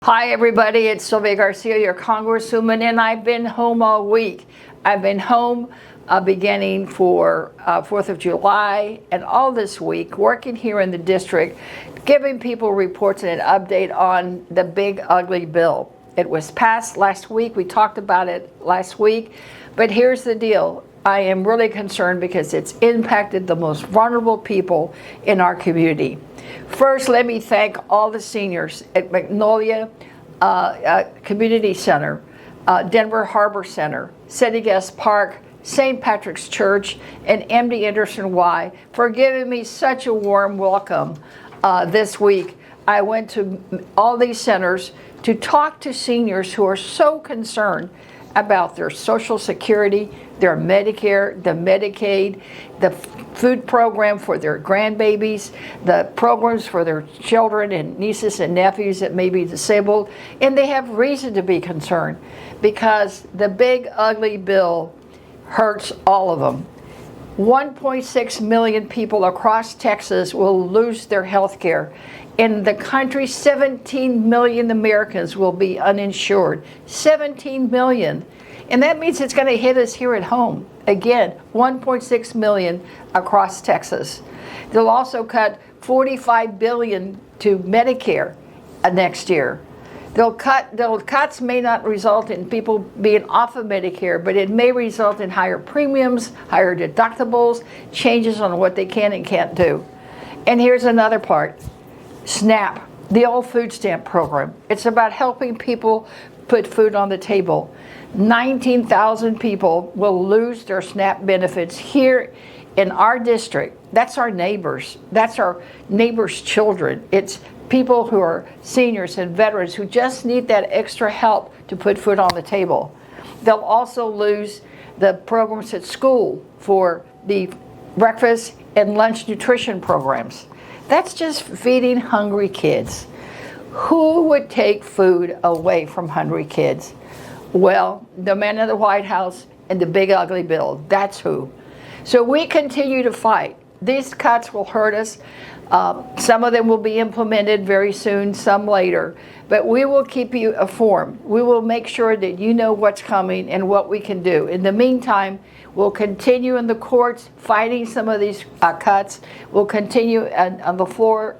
Hi everybody, it's Sylvia Garcia, your Congresswoman, and I've been home all week. I've been home beginning for 4th of July and all this week, working here in the district, giving people reports and an update on the big ugly bill. It was passed last week. We talked about it last week, but here's the deal. I am really concerned because it's impacted the most vulnerable people in our community. First, let me thank all the seniors at Magnolia Community Center, Denver Harbor Center, Settegast Park, St. Patrick's Church, and MD Anderson Y for giving me such a warm welcome this week. I went to all these centers to talk to seniors who are so concerned about their Social Security, their Medicare, the Medicaid, the food program for their grandbabies, the programs for their children and nieces and nephews that may be disabled. And they have reason to be concerned because the big ugly bill hurts all of them. 1.6 million people across Texas will lose their health care. In the country, 17 million Americans will be uninsured. 17 million. And that means it's going to hit us here at home. Again, 1.6 million across Texas. They'll also cut $45 billion to Medicare next year. Those cuts may not result in people being off of Medicare, but it may result in higher premiums, higher deductibles, changes on what they can and can't do. And here's another part. SNAP, the old food stamp program. It's about helping people put food on the table. 19,000 people will lose their SNAP benefits here in our district. That's our neighbors. That's our neighbors' children. It's people who are seniors and veterans who just need that extra help to put food on the table. They'll also lose the programs at school for the breakfast and lunch nutrition programs. That's just feeding hungry kids. Who would take food away from hungry kids? Well, the man in the White House and the big ugly bill. That's who. So we continue to fight. These cuts will hurt us. Some of them will be implemented very soon, some later. But we will keep you informed. We will make sure that you know what's coming and what we can do. In the meantime, we'll continue in the courts fighting some of these cuts. We'll continue on the floor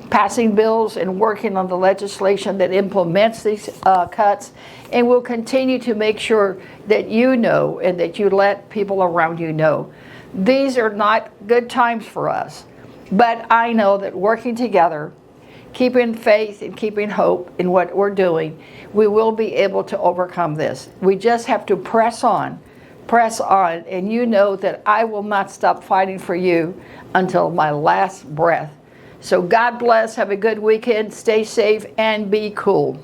passing bills and working on the legislation that implements these cuts. And we'll continue to make sure that you know and that you let people around you know. These are not good times for us. But I know that working together, keeping faith and keeping hope in what we're doing, we will be able to overcome this. We just have to press on, and you know that I will not stop fighting for you until my last breath. So God bless, have a good weekend, stay safe, and be cool.